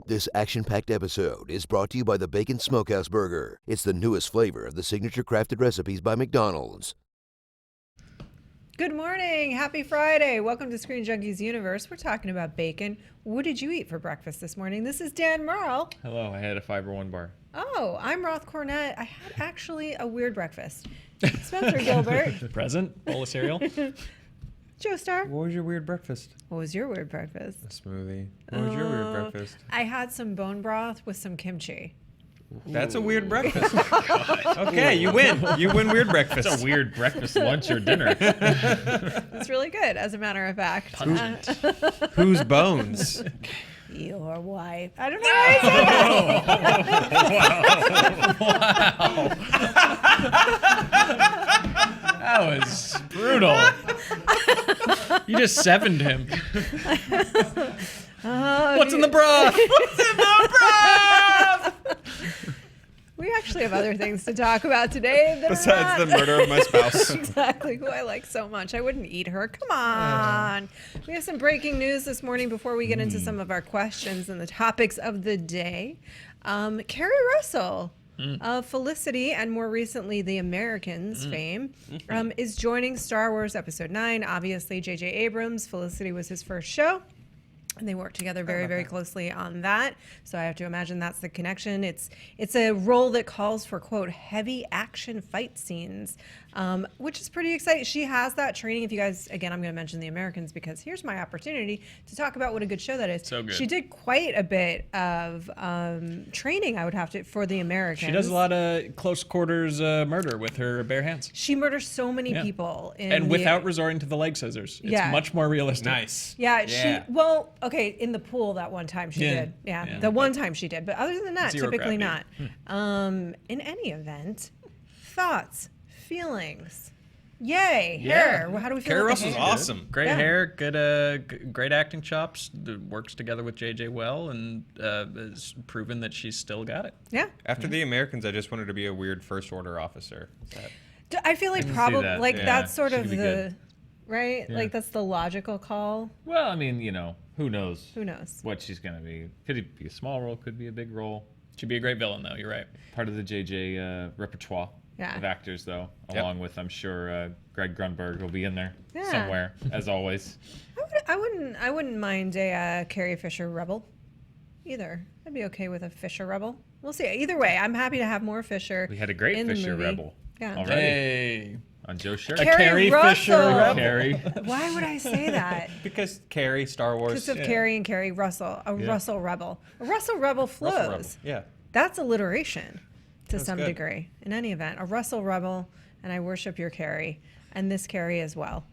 This action-packed episode is brought to you by the Bacon Smokehouse Burger. It's the newest flavor of the signature crafted recipes by McDonald's. Good morning. Happy Friday. Welcome to ScreenJunkies Universe. We're talking about bacon. What did you eat for breakfast this morning? This is Dan Merle. Hello, I had a Fiber One bar. Oh, I'm Roth Cornett. I had actually a weird breakfast. Spencer Gilbert. Present, bowl of cereal. Joe Star. What was your weird breakfast? What was your weird breakfast? A smoothie. What was your weird breakfast? I had some bone broth with some kimchi. That's a weird breakfast. Okay, you win. You win weird breakfast. It's a weird breakfast, lunch, or dinner. It's really good, as a matter of fact. Whose bones? Your wife. I don't know why That was brutal. You just sevened him. What's in the broth? What's in the broth? We actually have other things to talk about today. Besides the murder of my spouse. Exactly, who I like so much. I wouldn't eat her. Come on. We have some breaking news this morning before we get into some of our questions and the topics of the day. Kerry Russell of Felicity and more recently The Americans fame is joining Star Wars Episode 9. Obviously, J.J. Abrams, Felicity was his first show. And they work together very, very closely on that. So I have to imagine that's the connection. It's a role that calls for, quote, heavy action fight scenes, which is pretty exciting. She has that training. If you guys, again, I'm going to mention The Americans because here's my opportunity to talk about what a good show that is. So good. She did quite a bit of training, I would have to, for The Americans. She does a lot of close quarters murder with her bare hands. She murders so many people. And without resorting to the leg scissors. It's much more realistic. Nice. Yeah, well, okay, in the pool that one time she did. Yeah, the one time she did. But other than that, typically not. In any event, thoughts, feelings. Yay, hair. How do we feel Kerry about the Russell's hair? awesome. Great hair, good, great acting chops. Works together with JJ well, and has proven that she's still got it. Yeah. After The Americans, I just wanted to be a weird first order officer. I feel like can see probably, that. like, Yeah, that's sort she of could be the, good. right? Yeah. Like, that's the logical call. Well, I mean, who knows? Who knows? What she's going to be. Could it be a small role, could be a big role. She'd be a great villain, though. You're right. Part of the JJ repertoire of actors, though, along with, I'm sure, Greg Grunberg will be in there somewhere, as always. I wouldn't mind a Carrie Fisher rebel either. I'd be okay with a Fisher rebel. We'll see. Either way, I'm happy to have more Fisher. We had a great in the Fisher movie. rebel already. Hey. On Joe's shirt. Carrie Fisher Russell. rebel. Carrie. Why would I say that? Because Carrie, Star Wars. Because of Carrie and Carrie Russell. A Russell rebel. A Russell rebel flows. Russell Rebel. Yeah. That's alliteration to That's some good. degree. In any event, a Russell rebel, and I worship your Carrie, and this Carrie as well.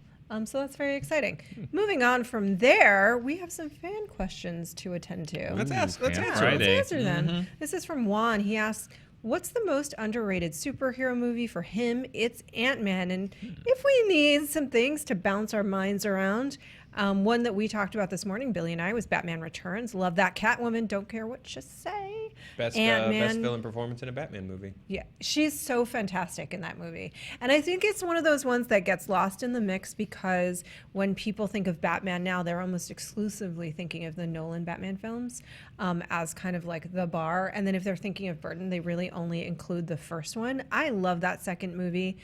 So that's very exciting. Moving on from there, we have some fan questions to attend to. Let's answer Friday. Let's answer them. This is from Juan. He asks, what's the most underrated superhero movie for him? It's Ant-Man. And if we need some things to bounce our minds around, one that we talked about this morning, Billy and I, was Batman Returns. Love that. Catwoman, don't care what you say. Best villain performance in a Batman movie. Yeah, she's so fantastic in that movie. And I think it's one of those ones that gets lost in the mix because when people think of Batman now, they're almost exclusively thinking of the Nolan Batman films as kind of like the bar. And then if they're thinking of Burton, they really only include the first one. I love that second movie.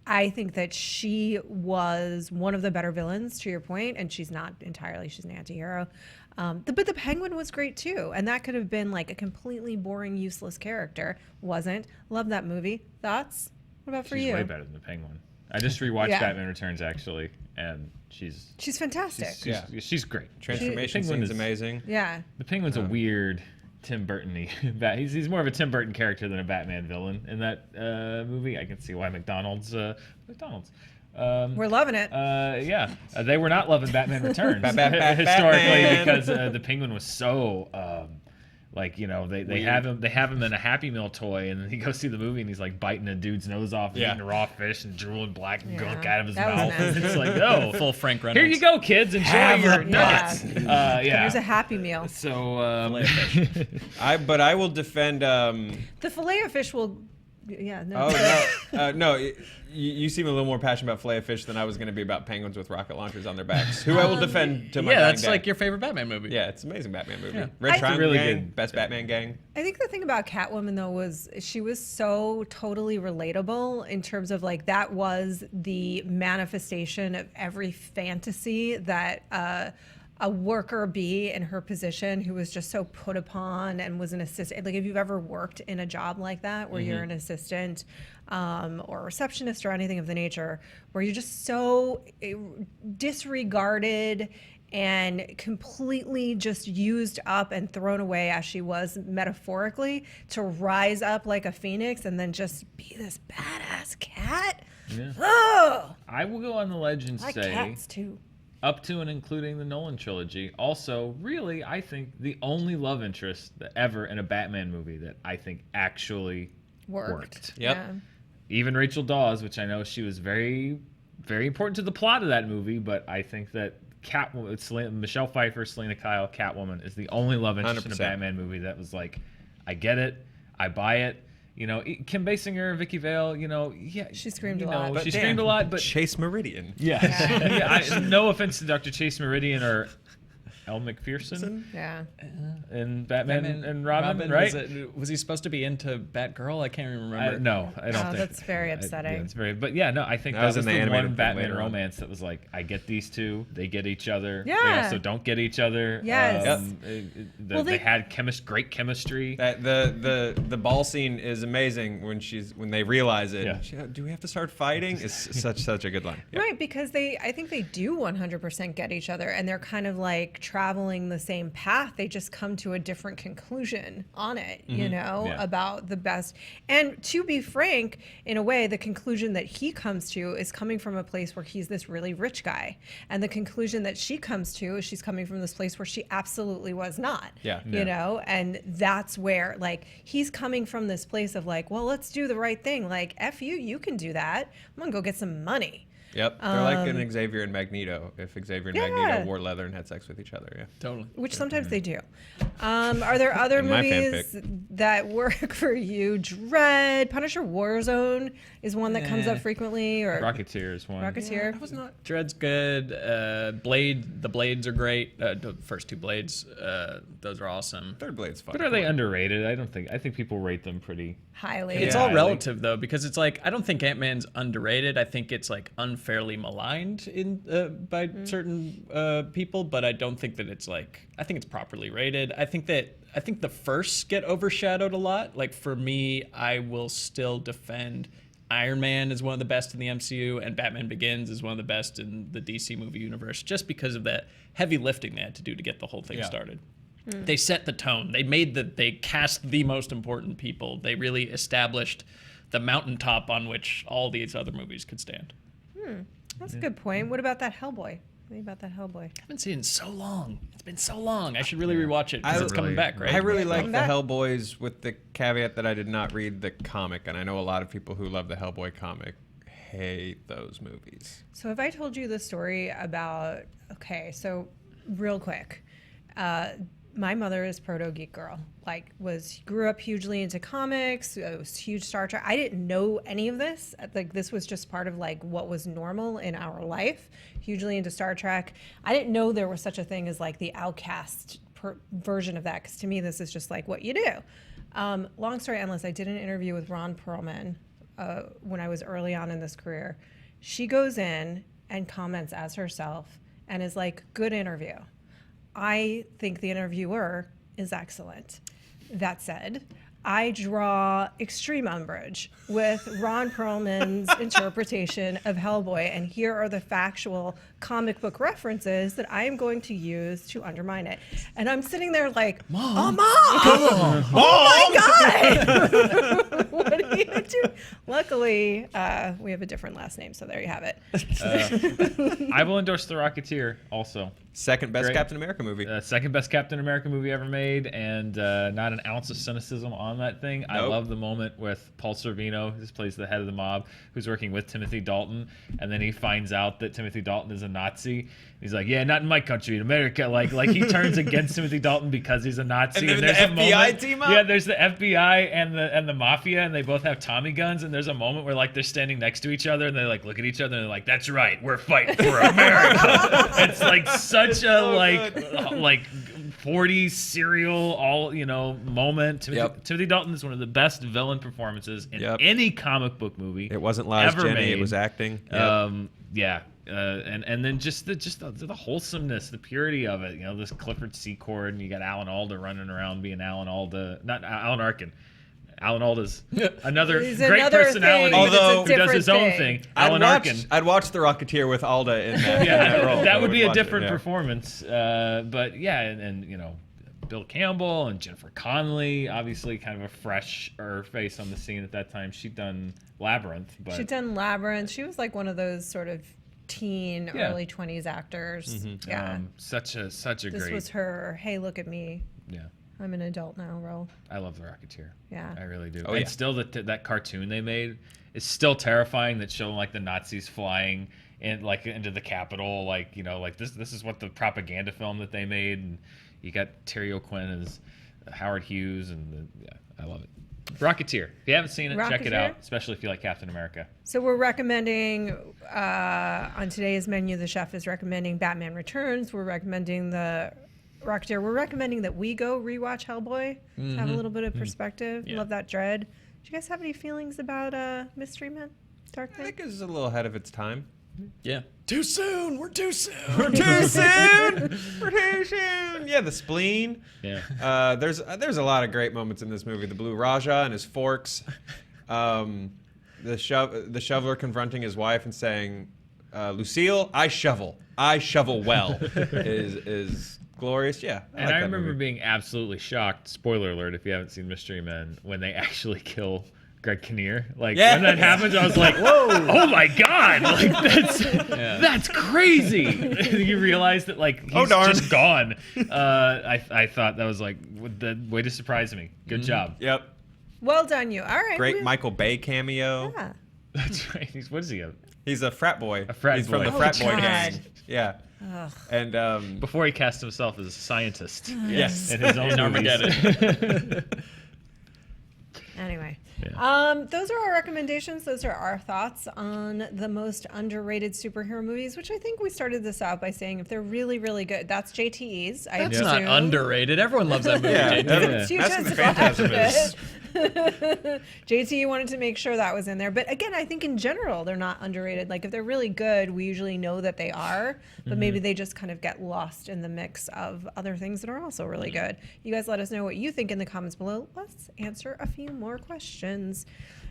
I think that she was one of the better villains, to your point, and she's not entirely, she's an anti-hero. But the Penguin was great too, and that could have been like a completely boring, useless character. Wasn't. Love that movie. Thoughts? What about for you? She's way better than the Penguin. I just rewatched Batman Returns, actually, and she's fantastic. She's great. Transformation scene's amazing. Yeah. The Penguin's a weird Tim Burton-y. He's more of a Tim Burton character than a Batman villain in that movie. I can see why McDonald's. We're loving it. They were not loving Batman Returns historically Batman. because the Penguin was so they have him in a Happy Meal toy, and then he goes see the movie and he's like biting a dude's nose off and eating raw fish and drooling black gunk out of his mouth. It's like, no, full Frank Reynolds. here you go, kids, enjoy your nuggets. There's a Happy Meal. So I will defend. The Filet-O-Fish will Yeah, no. Oh, no. You seem a little more passionate about Filet-O-Fish than I was going to be about penguins with rocket launchers on their backs, who I will defend to my dying that's day. like your favorite Batman movie. Yeah, it's an amazing Batman movie. Yeah. Red Triangle really Gang, good. best Batman gang. I think the thing about Catwoman, though, was she was so totally relatable in terms of, like, that was the manifestation of every fantasy that a worker bee in her position who was just so put upon and was an assistant. Like, if you've ever worked in a job like that where you're an assistant or a receptionist or anything of the nature, where you're just so disregarded and completely just used up and thrown away as she was metaphorically, to rise up like a phoenix and then just be this badass cat. Yeah. Oh, I will go on the ledge and I like say, cats too. up to and including the Nolan trilogy. Also, really, I think the only love interest that ever in a Batman movie that I think actually worked. Yep. Yeah. Even Rachel Dawes, which I know she was very, very important to the plot of that movie, but I think that Michelle Pfeiffer, Selena Kyle, Catwoman is the only love interest in a 100%. Batman movie that was like, I get it, I buy it. You know, Kim Basinger, Vicky Vale, you know, yeah. She screamed a lot. She screamed a lot, but Chase Meridian. yeah. No offense to Dr. Chase Meridian or Elle McPherson Yeah. in Batman and Robin, right? Was he supposed to be into Batgirl? I can't even remember. No, I don't think. That's very upsetting. It's very, but yeah, no, I think That that was was in the the animated one thing Batman later on. romance that was like, I get these two, they get each other. Yeah. They also don't get each other. Yes. They had great chemistry. That the ball scene is amazing when they realize it. Yeah. Do we have to start fighting? It's such a good line. Yeah. Right, because I think they do 100% get each other, and they're kind of like traveling the same path. They just come to a different conclusion on it, you know, Yeah. about the best. And to be frank, in a way, the conclusion that he comes to is coming from a place where he's this really rich guy. And the conclusion that she comes to is she's coming from this place where she absolutely was not. Yeah. You know, and that's where, like, he's coming from this place of like, well, let's do the right thing. Like, F you, you can do that. I'm going to go get some money. Yep. They're like an Xavier and Magneto. If Xavier and Yeah. Magneto wore leather and had sex with each other, yeah. Totally. Which sometimes they do. Are there other In my movies that work for you? Dread, Punisher, Warzone is one that comes up frequently, or Rocketeer is one. Rocketeer. I was not. Dread's good. Blade. The Blades are great. The first two Blades, those are awesome. Third Blade's fun. But are they underrated? I think people rate them pretty. Highly. It's Yeah, all I relative though, because it's like I don't think Ant-Man's underrated. I think it's like unfairly maligned by certain people, but I don't think that it's like. I think it's properly rated. I think the firsts get overshadowed a lot. Like for me, I will still defend Iron Man is one of the best in the MCU, and Batman Begins is one of the best in the DC movie universe, just because of that heavy lifting they had to do to get the whole thing started. They set the tone. They cast the most important people. They really established the mountaintop on which all these other movies could stand. That's a good point. What about that Hellboy? What about that Hellboy? I haven't seen it in so long. It's been so long. I should really rewatch it because it's coming back, right? I really like Come the back. Hellboys with the caveat that I did not read the comic, and I know a lot of people who love the Hellboy comic hate those movies. So have I told you the story about? Okay, so real quick. My mother is proto geek girl. Like, grew up hugely into comics. Was huge Star Trek. I didn't know any of this. Like, this was just part of like what was normal in our life. Hugely into Star Trek. I didn't know there was such a thing as like the outcast version of that. Because to me, this is just like what you do. Long story endless. I did an interview with Ron Perlman when I was early on in this career. She goes in and comments as herself and is like, "Good interview." I think the interviewer is excellent. That said, I draw extreme umbrage with Ron Perlman's interpretation of Hellboy, and here are the factual comic book references that I am going to use to undermine it. And I'm sitting there like, Mom! Oh my God! What are you doing? Luckily, we have a different last name, so there you have it. I will endorse The Rocketeer also. Second best Great. Captain America movie. Second best Captain America movie ever made, and not an ounce of cynicism on that thing. Nope. I love the moment with Paul Sorvino, who plays the head of the mob, who's working with Timothy Dalton, and then he finds out that Timothy Dalton is a Nazi. He's like, "Yeah, not in my country, in America." Like he turns against Timothy Dalton because he's a Nazi. And there's the a FBI moment, team up. Yeah, there's the FBI and the mafia, and they both have Tommy guns. And there's a moment where like they're standing next to each other, and they like look at each other, and they're like, "That's right, we're fighting for America." It's like such a like 40s serial moment. Timothy Dalton is one of the best villain performances in any comic book movie. It wasn't Lies Jenny, made. It was acting. And then just the wholesomeness, the purity of it. This Clifford Secord, and you got Alan Alda running around being Alan Alda, not Alan Arkin. Alan Alda's another great personality who does his own thing. Alan Arkin. I'd watch The Rocketeer with Alda in that role. That would be a different performance. But yeah, and Bill Campbell and Jennifer Connelly, obviously kind of a fresher face on the scene at that time. She'd done Labyrinth. She'd done Labyrinth. She was like one of those sort of teen, early 20s actors. Mm-hmm. Yeah. Such a great. This was her, hey, look at me. Yeah. I'm an adult now role. I love The Rocketeer. Yeah. I really do. Oh, and still that cartoon they made is still terrifying, that showing like the Nazis flying into the Capitol, this is what the propaganda film that they made, and you got Terry O'Quinn as Howard Hughes, and I love it. Rocketeer. If you haven't seen it, check it out, especially if you like Captain America. So we're recommending, on today's menu, the chef is recommending Batman Returns. We're recommending the Rocketeer. We're recommending that we go rewatch Hellboy to have a little bit of perspective. Yeah. Love that dread. Do you guys have any feelings about Mystery Men? Dark Knight? I think it's a little ahead of its time. Yeah. Too soon. We're too soon. We're too soon. We're too soon. Yeah, the spleen. Yeah. There's a lot of great moments in this movie. The Blue Raja and his forks. The shoveler confronting his wife and saying, "Lucille, I shovel well," is glorious. Yeah. And I remember being absolutely shocked, spoiler alert if you haven't seen Mystery Men, when they actually kill Greg Kinnear. When that happens, I was like, whoa, oh my God. That's crazy. You realize that he's just gone. I thought that was the way to surprise me. Good job. Yep. Well done, you. All right. Great Michael Bay cameo. Yeah. That's right. What is he? He's a frat boy. He's from the frat boy gang. Yeah. Ugh. And before he cast himself as a scientist. Yes. In his own Armageddon. Anyway. Yeah. Those are our recommendations. Those are our thoughts on the most underrated superhero movies, which I think we started this out by saying if they're really, really good, that's JTE's. That's not underrated. Everyone loves that movie. Yeah. JT. You That's just what the Phantasm is. JT wanted to make sure that was in there. But again, I think in general, they're not underrated. If they're really good, we usually know that they are, but maybe they just kind of get lost in the mix of other things that are also really good. You guys let us know what you think in the comments below. Let's answer a few more questions.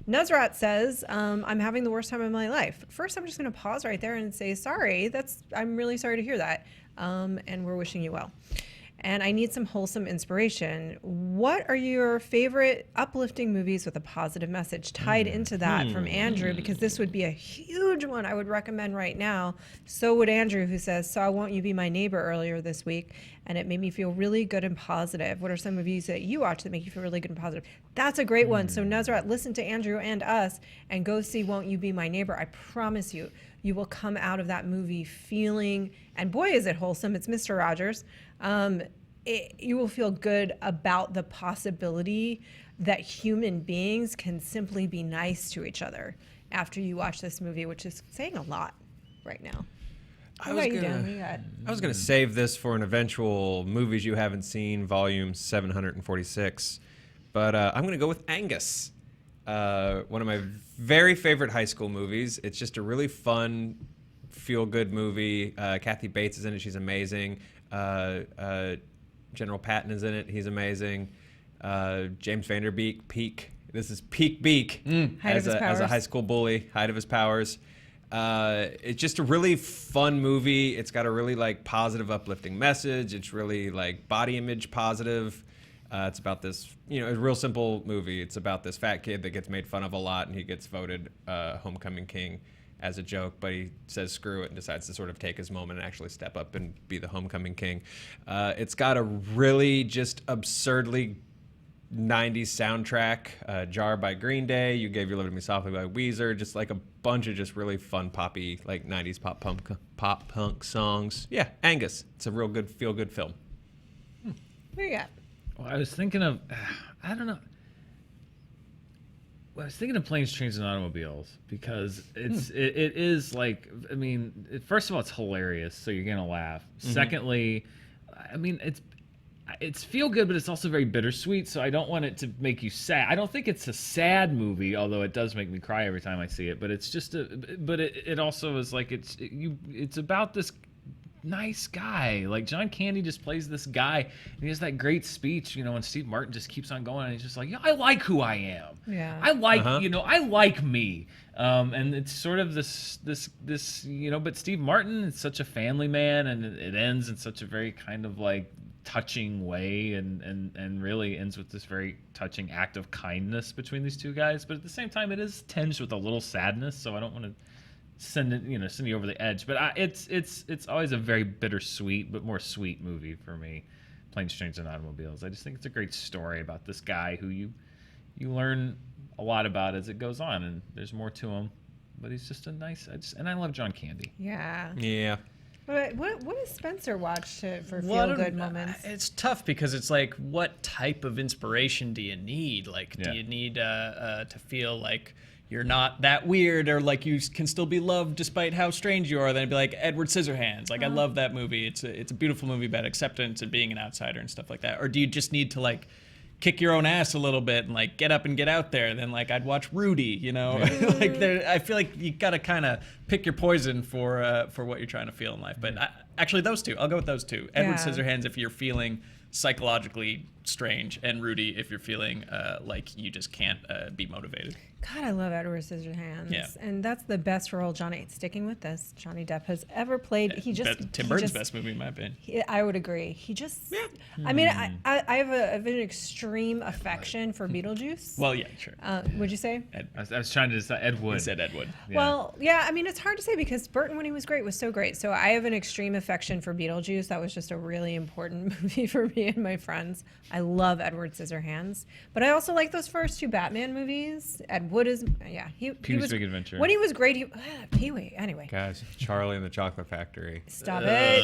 Nuzrat says, I'm having the worst time of my life. First, I'm just going to pause right there and say, sorry. I'm really sorry to hear that. And we're wishing you well. And I need some wholesome inspiration. What are your favorite uplifting movies with a positive message tied into that from Andrew? Because this would be a huge one I would recommend right now. So would Andrew, who says, "Saw Won't You Be My Neighbor" earlier this week, and it made me feel really good and positive. What are some movies that you watch that make you feel really good and positive? That's a great one. So Nuzrat, listen to Andrew and us and go see Won't You Be My Neighbor. I promise you, you will come out of that movie feeling, and boy, is it wholesome. It's Mr. Rogers. You will feel good about the possibility that human beings can simply be nice to each other after you watch this movie, which is saying a lot right now. I was going to save this for an eventual Movies You Haven't Seen, volume 746. But I'm going to go with Angus. One of my very favorite high school movies. It's just a really fun, feel-good movie. Kathy Bates is in it. She's amazing. General Patton is in it. He's amazing. James Vanderbeek, peak. This is peak Beak as a high school bully, height of his powers. It's just a really fun movie. It's got a really positive, uplifting message. It's really body image positive. It's about this, a real simple movie. It's about this fat kid that gets made fun of a lot, and he gets voted homecoming king as a joke, but he says screw it and decides to sort of take his moment and actually step up and be the homecoming king. It's got a really just absurdly 90s soundtrack, Jar by Green Day, You Gave Your Love to Me Softly by Weezer, just like a bunch of just really fun poppy, like 90s pop punk songs. Yeah, Angus. It's a real good, feel-good film. Where you at? Well, I was thinking of, I don't know. Well, I was thinking of Planes, Trains, and Automobiles because it is like, I mean, first of all, it's hilarious, so you're gonna laugh. Secondly, I mean, it's feel good, but it's also very bittersweet. So I don't want it to make you sad. I don't think it's a sad movie, although it does make me cry every time I see it. But it's just it also is like it's about this nice guy. Like John Candy just plays this guy, and he has that great speech, and Steve Martin just keeps on going, and he's just like, I like who I am. Yeah. I like, I like me. And it's sort of this, but Steve Martin is such a family man, and it ends in such a very kind of like touching way, and really ends with this very touching act of kindness between these two guys. But at the same time, it is tinged with a little sadness, so I don't want to send you over the edge, but it's always a very bittersweet but more sweet movie for me. Planes, Trains, and Automobiles. I just think it's a great story about this guy who you learn a lot about as it goes on, and there's more to him, but he's just a nice. And I love John Candy. Yeah. What does Spencer watch for feel-good moments? It's tough because it's like, what type of inspiration do you need? Like, do you need to feel like you're not that weird, or like you can still be loved despite how strange you are? Then it'd be like Edward Scissorhands. Like, I love that movie. It's a beautiful movie about acceptance and being an outsider and stuff like that. Or do you just need to like kick your own ass a little bit and like get up and get out there? Then like I'd watch Rudy, like I feel like you gotta kind of pick your poison for what you're trying to feel in life. But actually those two, I'll go with those two. Edward Scissorhands if you're feeling psychologically strange, and Rudy if you're feeling like you just can't be motivated. God, I love Edward Scissorhands. Yeah. And that's the best role sticking with this, Johnny Depp has ever played. Tim Burton's best movie in my opinion. I would agree. He just, I mean, I have an extreme affection for Beetlejuice. Well, yeah, sure. Would you say? I was trying to decide Ed Wood. He said Ed Wood. Yeah. Well, yeah, I mean, it's hard to say because Burton, when he was great, was so great. So I have an extreme affection for Beetlejuice. That was just a really important movie for me and my friends. I love Edward Scissorhands. But I also like those first two Batman movies. Ed Wood is, Pee-wee's Big Adventure. When he was great, Pee-wee, anyway. Guys, Charlie and the Chocolate Factory. Stop it.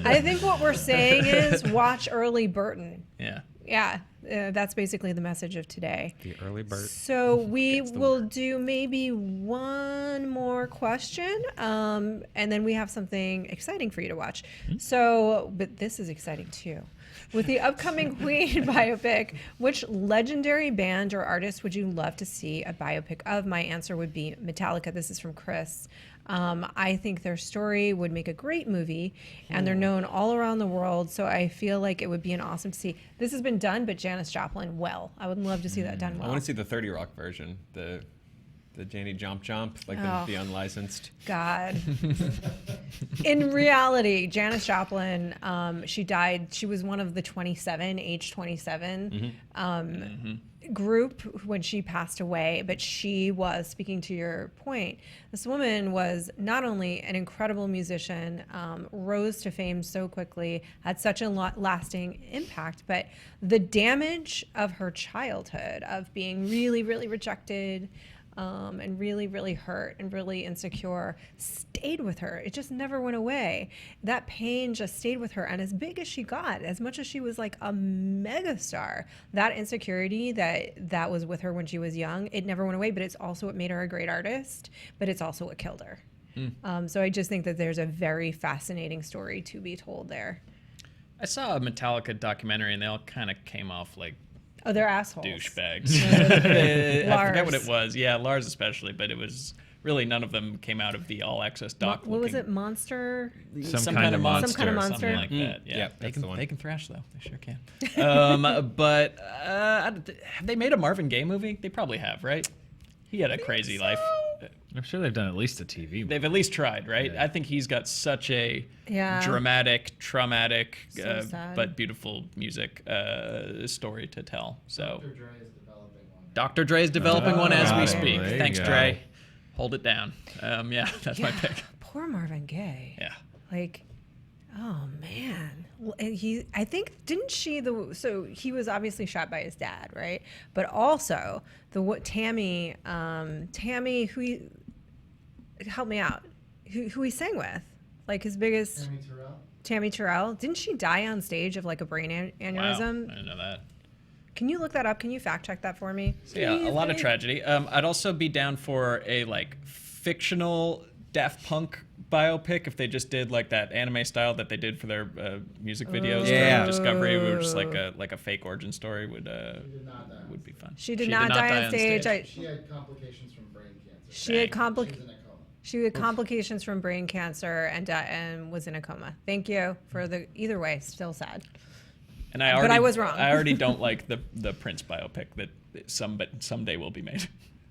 I think what we're saying is watch early Burton. Yeah. Yeah, that's basically the message of today. The early Burt. So we will do maybe one more question, and then we have something exciting for you to watch. So, but this is exciting too. With the upcoming Queen biopic, which legendary band or artist would you love to see a biopic of? My answer would be Metallica. This is from Chris. I think their story would make a great movie, and they're known all around the world, so I feel like it would be an awesome to see. This has been done, but Janis Joplin, I would love to see that done well. I want to see the 30 Rock version, the Janie Jomp, like the unlicensed. God. In reality, Janis Joplin, she died. She was one of the age 27 group when she passed away. But she was, speaking to your point, this woman was not only an incredible musician, rose to fame so quickly, had such a lasting impact, but the damage of her childhood, of being really, really rejected, and really, really hurt and really insecure, stayed with her. It just never went away. That pain just stayed with her. And as big as she got, as much as she was like a megastar, that insecurity that was with her when she was young, it never went away. But it's also what made her a great artist, but it's also what killed her. So I just think that there's a very fascinating story to be told there. I saw a Metallica documentary, and they all kind of came off like they're assholes. Douchebags. I forget what it was. Yeah, Lars especially, but it was really none of them came out of the all access doc. What was it? Monster? Some kind of monster. Some kind of monster. Something like that. Yeah, they the one. They can thrash though. They sure can. But have they made a Marvin Gaye movie? They probably have, right? He had a crazy life. I'm sure they've done at least a TV movie. They've at least tried, right? Yeah. I think he's got such a Yeah. dramatic, traumatic, So sad. but beautiful music story to tell. So Dr. Dre is developing one. Dr. Dre is developing one as we speak. There you Thanks, go. Dre. Hold it down. Yeah, that's my pick. Poor Marvin Gaye. Yeah. Like, oh man. Well, and I think, didn't she, so he was obviously shot by his dad, right? But also Tammy, help me out, who he sang with, like his biggest, Tammy Terrell. Didn't she die on stage of like a brain aneurysm? Wow, I didn't know that. Can you look that up? Can you fact check that for me? So yeah, a lot of tragedy. I'd also be down for a like fictional Daft Punk biopic if they just did like that anime style that they did for their music videos Yeah. for Discovery, where just like a fake origin story would be fun. She did not die on stage. She had complications from brain cancer. She had She was in a coma. She had complications from brain cancer and was in a coma. Thank you for either way, still sad. And But I was wrong. I already don't like the Prince biopic that someday will be made.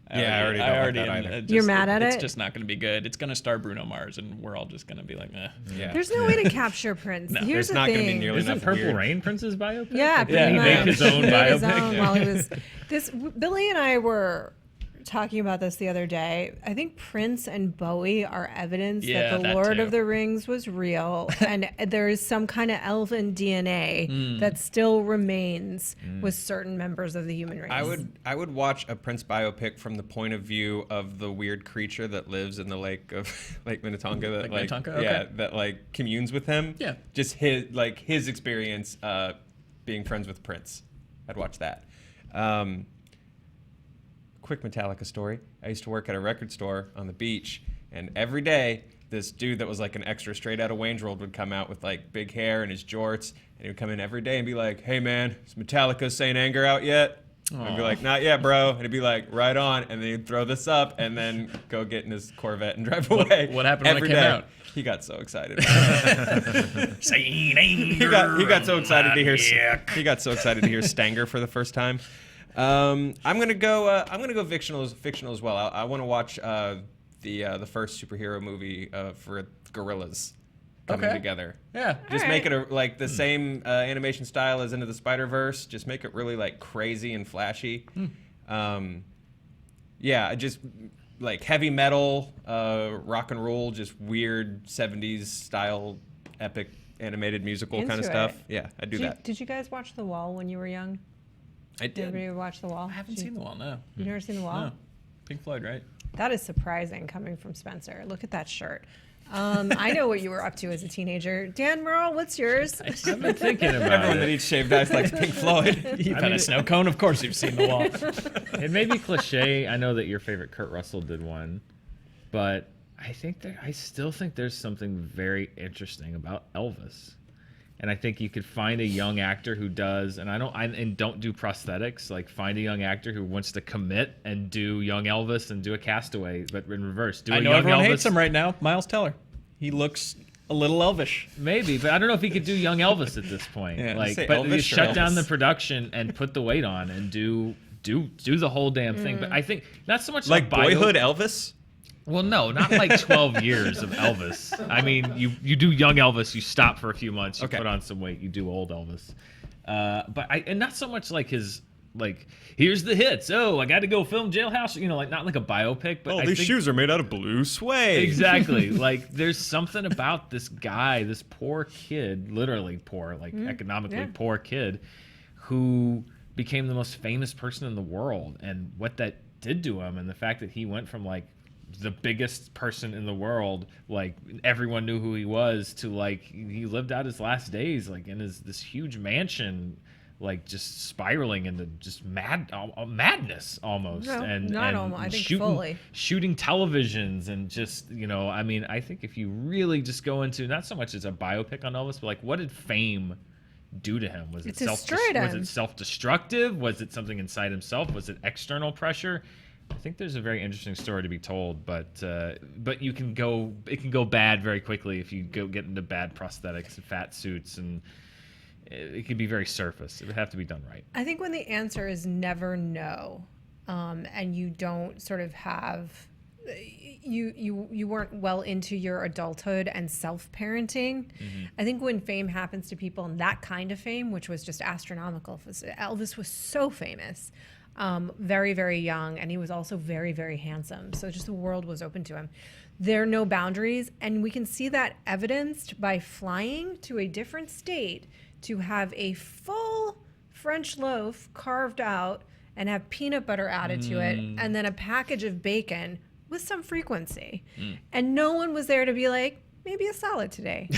I already don't like that either. You're mad at It's it? just not going to be good. It's going to star Bruno Mars, and we're all just going to be like, eh. Yeah. There's no way to capture Prince. No, Here's there's the not gonna be thing. nearly Isn't enough Purple weird. Rain Prince's biopic? Yeah, Like, pretty he much. made his own He made his biopic. own Yeah. while he was Billy and I were talking about this the other day. I think Prince and Bowie are evidence Yeah, that the that Lord too. of the Rings was real, and there is some kind of elven DNA that still remains with certain members of the human race. I would watch a Prince biopic from the point of view of the weird creature that lives in the lake of Lake Minnetonka that Lake Minnetonka? yeah, Okay. that like communes with him. Yeah. Just his experience being friends with Prince. I'd watch that. Quick Metallica story. I used to work at a record store on the beach, and every day this dude that was like an extra straight out of Wayne's World would come out with like big hair and his jorts, and he would come in every day and be like, "Hey man, is Metallica Saint Anger out yet?" I'd be like, "Not yet, bro." And he'd be like, "Right on." And then he'd throw this up and then go get in his Corvette and drive away. what happened when it every came day. out? He got so excited. Saint Anger. he got so excited to hear. He got so excited to hear Stanger for the first time. I'm gonna go fictional as well. I want to watch the first superhero movie for gorillas coming together. Yeah. Just All make right. it like the same animation style as Into the Spider-Verse. Just make it really like crazy and flashy. Yeah, just like heavy metal, rock and roll, just weird 70s style, epic animated musical kind of Into stuff. it. Yeah, I'd do that. Did you guys watch The Wall when you were young? I Did did. everybody watch The Wall? I haven't seen The Wall, no. You've never seen The Wall? No. Pink Floyd, right? That is surprising coming from Spencer. Look at that shirt. I know what you were up to as a teenager. Dan Merle, what's yours? I've been thinking about Everyone that it. eats shaved ice likes Pink Floyd. You've had a snow cone? Of course you've seen The Wall. It may be cliche. I know that your favorite Kurt Russell did one, but I still think there's something very interesting about Elvis. And I think you could find a young actor who does, and don't do prosthetics. Like find a young actor who wants to commit and do young Elvis and do a Castaway, but in reverse. Do I a know young everyone Elvis. hates him right now. Miles Teller. He looks a little elvish. Maybe, but I don't know if he could do young Elvis at this point. Yeah. Like, Say but Elvis you or shut down Elvis? the production and put the weight on and do the whole damn thing. But I think not so much Like a bio- Boyhood Elvis? Well, no, not like 12 years of Elvis. I mean, you do young Elvis, you stop for a few months, you Okay. put on some weight, you do old Elvis. And not so much like his, like, here's the hits. Oh, I got to go film Jailhouse. You know, like not like a biopic, but Oh, I these think, shoes are made out of blue suede. Exactly. Like, there's something about this guy, this poor kid, literally poor, like economically poor kid, who became the most famous person in the world, and what that did to him, and the fact that he went from like the biggest person in the world, like everyone knew who he was, to like he lived out his last days like in this huge mansion, like just spiraling into just madness almost. No, and not and almost. I think shooting, fully. shooting televisions, and just, you know, I mean, I think if you really just go into not so much as a biopic on Elvis, but like what did fame do to him? Was it self-destructive? Was it something inside himself? Was it external pressure? I think there's a very interesting story to be told, but it can go bad very quickly if you get into bad prosthetics and fat suits, and it could be very surface. It would have to be done right. I think when the answer is never no, and you don't sort of have, you weren't well into your adulthood and self-parenting. I think when fame happens to people, and that kind of fame, which was just astronomical, Elvis was so famous, very, very young, and he was also very, very handsome. So just the world was open to him. There are no boundaries, and we can see that evidenced by flying to a different state to have a full French loaf carved out and have peanut butter added to it, and then a package of bacon with some frequency. And no one was there to be like, maybe a salad today.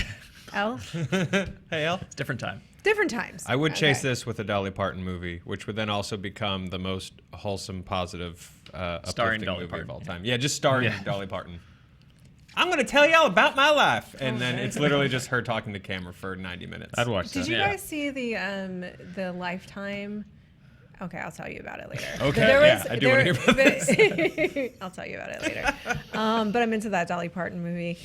El? Hey, El. It's different time. Different times. I would chase this with a Dolly Parton movie, which would then also become the most wholesome, positive, Starring uplifting Dolly movie Parton. of all time. Yeah, just starring Dolly Parton. I'm going to tell y'all about my life. And then it's literally just her talking to camera for 90 minutes. I'd watch that. Did you guys see the Lifetime? Okay, I'll tell you about it later. Okay, I do want to hear about this. I'll tell you about it later. But I'm into that Dolly Parton movie.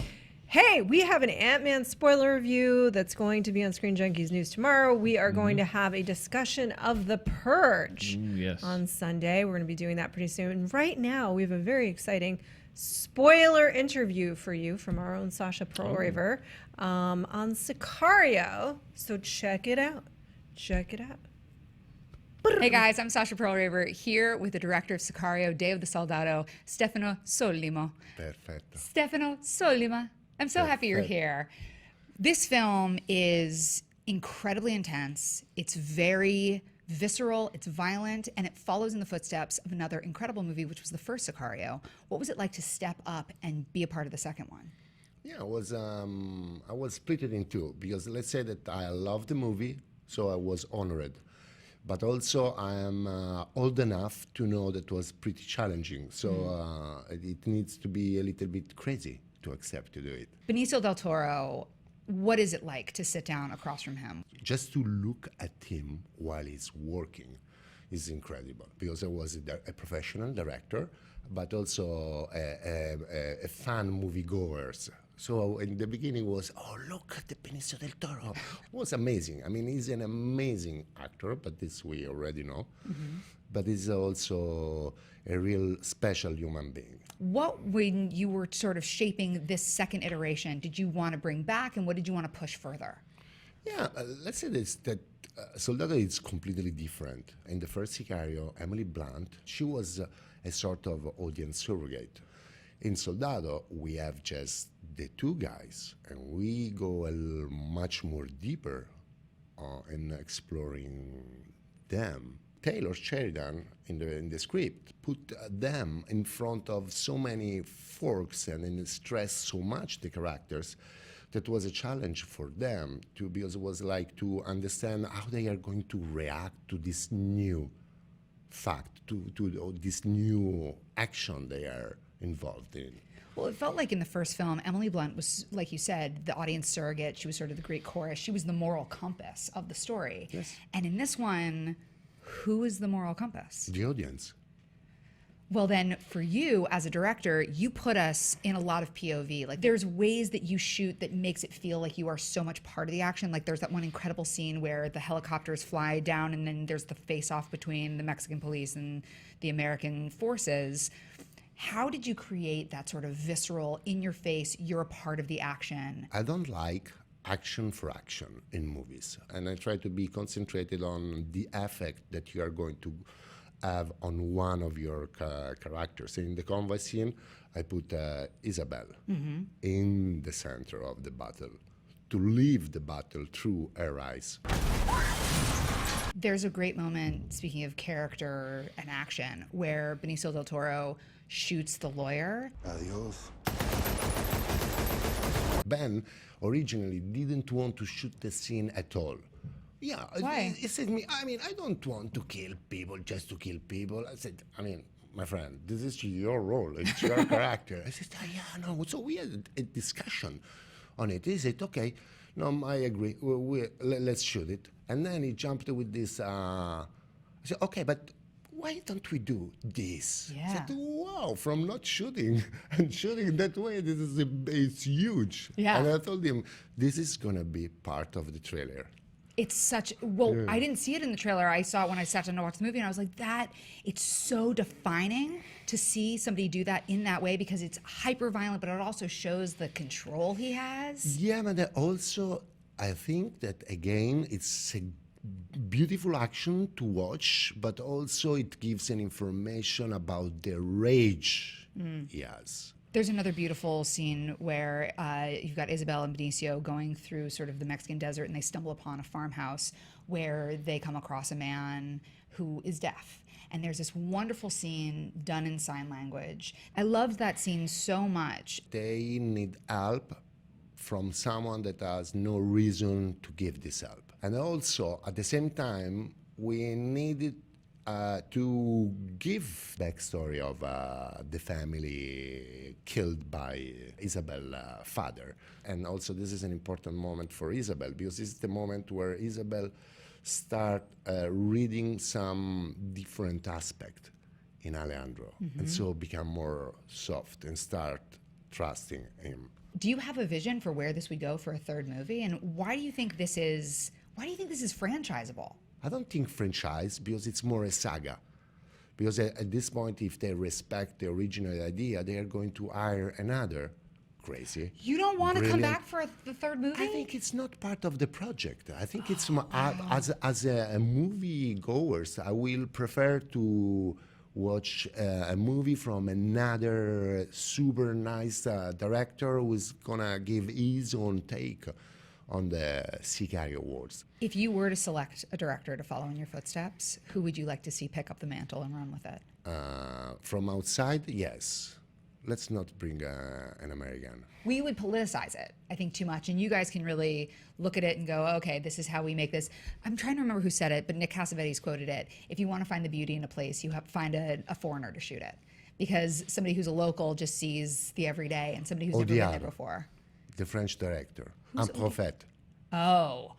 Hey, we have an Ant-Man spoiler review that's going to be on Screen Junkies News tomorrow. We are going to have a discussion of The Purge on Sunday. We're going to be doing that pretty soon. Right now, we have a very exciting spoiler interview for you from our own Sasha Pearl-Raver on Sicario. So check it out. Check it out. Hey guys, I'm Sasha Pearl-Raver here with the director of Sicario, Day of the Soldado, Stefano Sollima. Perfetto. Stefano Sollima. I'm so happy you're here. This film is incredibly intense. It's very visceral, it's violent, and it follows in the footsteps of another incredible movie, which was the first Sicario. What was it like to step up and be a part of the second one? Yeah, I was split it in two because let's say that I loved the movie, so I was honored. But also I am old enough to know that it was pretty challenging. So it needs to be a little bit crazy to accept to do it. Benicio del Toro, what is it like to sit down across from him? Just to look at him while he's working is incredible because I was a professional director, but also a fan moviegoers. So in the beginning was, oh, look at the Benicio del Toro. It was amazing. I mean, he's an amazing actor, but this we already know. But he's also a real special human being. What, when you were sort of shaping this second iteration, did you want to bring back, and what did you want to push further? Yeah, let's say this, that Soldado is completely different. In the first Sicario, Emily Blunt, she was a sort of audience surrogate. In Soldado, we have just the two guys, and we go much more deeper in exploring them. Taylor Sheridan in the script put them in front of so many forks and stressed so much the characters that was a challenge for them because it was like to understand how they are going to react to this new fact, to this new action they are involved in. Well, it felt like in the first film, Emily Blunt was, like you said, the audience surrogate. She was sort of the Greek chorus. She was the moral compass of the story. Yes. And in this one, who is the moral compass? The audience. Well, then, for you as a director, you put us in a lot of POV. Like, there's ways that you shoot that makes it feel like you are so much part of the action. Like, there's that one incredible scene where the helicopters fly down, and then there's the face-off between the Mexican police and the American forces. How did you create that sort of visceral, in-your-face, you're a part of the action? I don't like action for action in movies, and I try to be concentrated on the effect that you are going to have on one of your characters. In the convoy scene, I put Isabel in the center of the battle, to live the battle through her eyes. There's a great moment, speaking of character and action, where Benicio del Toro shoots the lawyer. Adios. Ben originally didn't want to shoot the scene at all. Yeah, why? He said to me, I mean, I don't want to kill people just to kill people. I said, I mean, my friend, this is your role, it's your character. I said, oh, yeah, no. So we had a discussion on it. He said, okay, no, I agree, let's shoot it. And then he jumped with this, I said, okay, but why don't we do this? Yeah. I said, wow, from not shooting and shooting that way, it's huge. Yeah. And I told him, this is going to be part of the trailer. It's such, I didn't see it in the trailer. I saw it when I sat down to watch the movie, and I was like, it's so defining to see somebody do that in that way, because it's hyper violent, but it also shows the control he has. Yeah, but also, I think that, again, it's a beautiful action to watch, but also it gives an information about the rage he has. There's another beautiful scene where you've got Isabel and Benicio going through sort of the Mexican desert, and they stumble upon a farmhouse where they come across a man who is deaf. And there's this wonderful scene done in sign language. I loved that scene so much. They need help from someone that has no reason to give this help. And also, at the same time, we needed to give backstory of the family killed by Isabel's father. And also this is an important moment for Isabel, because this is the moment where Isabel start reading some different aspect in Alejandro, and so become more soft and start trusting him. Do you have a vision for where this would go for a third movie? And why do you think this is franchisable? I don't think franchise, because it's more a saga. Because at this point, if they respect the original idea, they are going to hire another crazy. You don't want to come brilliant- back for the third movie? I think it's not part of the project. I think it's as a movie goers, I will prefer to watch a movie from another super nice director who's gonna give his own take on the Sicario Awards. If you were to select a director to follow in your footsteps, who would you like to see pick up the mantle and run with it? From outside, yes. Let's not bring an American. We would politicize it, I think, too much. And you guys can really look at it and go, okay, this is how we make this. I'm trying to remember who said it, but Nick Cassavetes quoted it. If you want to find the beauty in a place, you have to find a foreigner to shoot it. Because somebody who's a local just sees the everyday, and somebody who's never been there before. The French director. Un Prophète. Oh,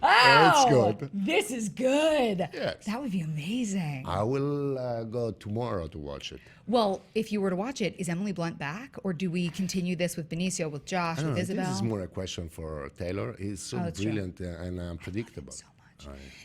It's good. This is good. Yes. That would be amazing. I will go tomorrow to watch it. Well, if you were to watch it, is Emily Blunt back? Or do we continue this with Benicio, with Josh, with Isabel? This is more a question for Taylor. He's so brilliant and unpredictable. So much.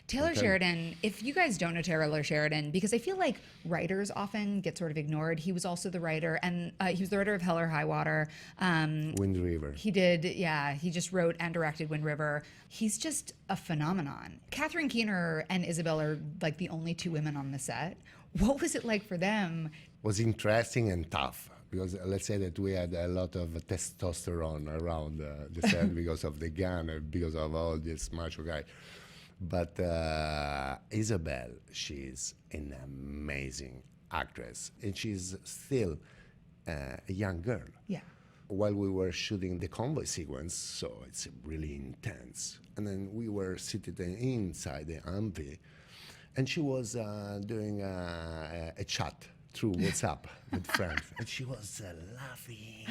Taylor Sheridan, if you guys don't know Taylor Sheridan, because I feel like writers often get sort of ignored. He was also the writer, and he was the writer of Hell or High Water. Wind River. He did, he just wrote and directed Wind River. He's just a phenomenon. Catherine Keener and Isabel are like the only two women on the set. What was it like for them? Was interesting and tough. Because let's say that we had a lot of testosterone around the set because of the gun and because of all this macho guy. But Isabel, she's an amazing actress, and she's still a young girl. Yeah. While we were shooting the convoy sequence, so it's really intense. And then we were seated inside the amphi, and she was doing a chat through WhatsApp with friends, and she was laughing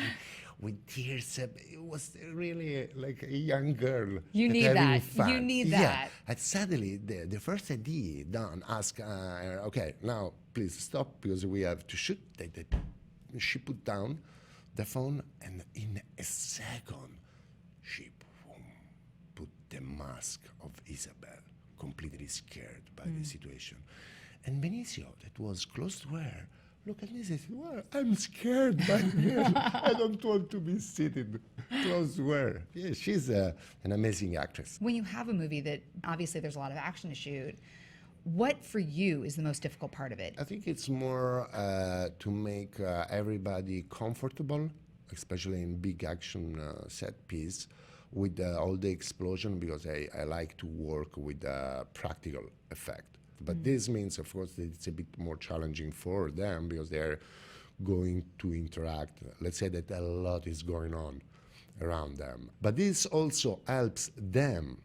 with tears. It was really like a young girl. You need having that. fun. You need Yeah. that. And suddenly, the first idea done, ask, okay, now please stop because we have to shoot. She put down the phone, and in a second, she put the mask of Isabel, completely scared by the situation. And Benicio, that was close to her, look at me and says, well, I'm scared by her. I don't want to be seated close to her. Yeah, she's an amazing actress. When you have a movie that obviously there's a lot of action to shoot, what for you is the most difficult part of it? I think it's more to make everybody comfortable, especially in big action set piece, with all the explosion, because I like to work with practical effect. But this means, of course, that it's a bit more challenging for them because they're going to interact. Let's say that a lot is going on around them. But this also helps them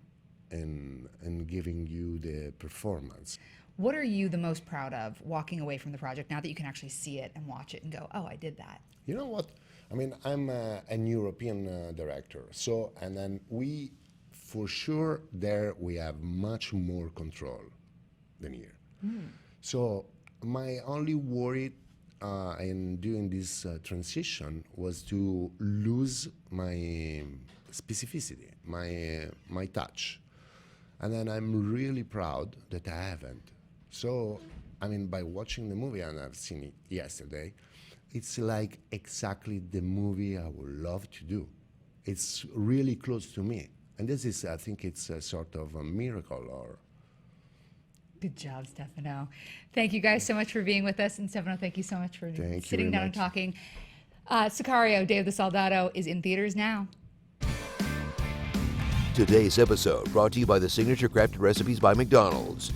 in giving you the performance. What are you the most proud of walking away from the project now that you can actually see it and watch it and go, oh, I did that? You know what? I mean, I'm an European director. So, and then we, for sure, there we have much more control than here. So my only worry in doing this transition was to lose my specificity, my touch. And then I'm really proud that I haven't. So, I mean, by watching the movie, and I've seen it yesterday, it's like exactly the movie I would love to do. It's really close to me. And this is, I think it's a sort of a miracle. Or Good job, Stefano. Thank you guys so much for being with us. And Stefano, thank you so much for sitting down and talking. Sicario, Day of the Soldado is in theaters now. Today's episode brought to you by the Signature Crafted Recipes by McDonald's.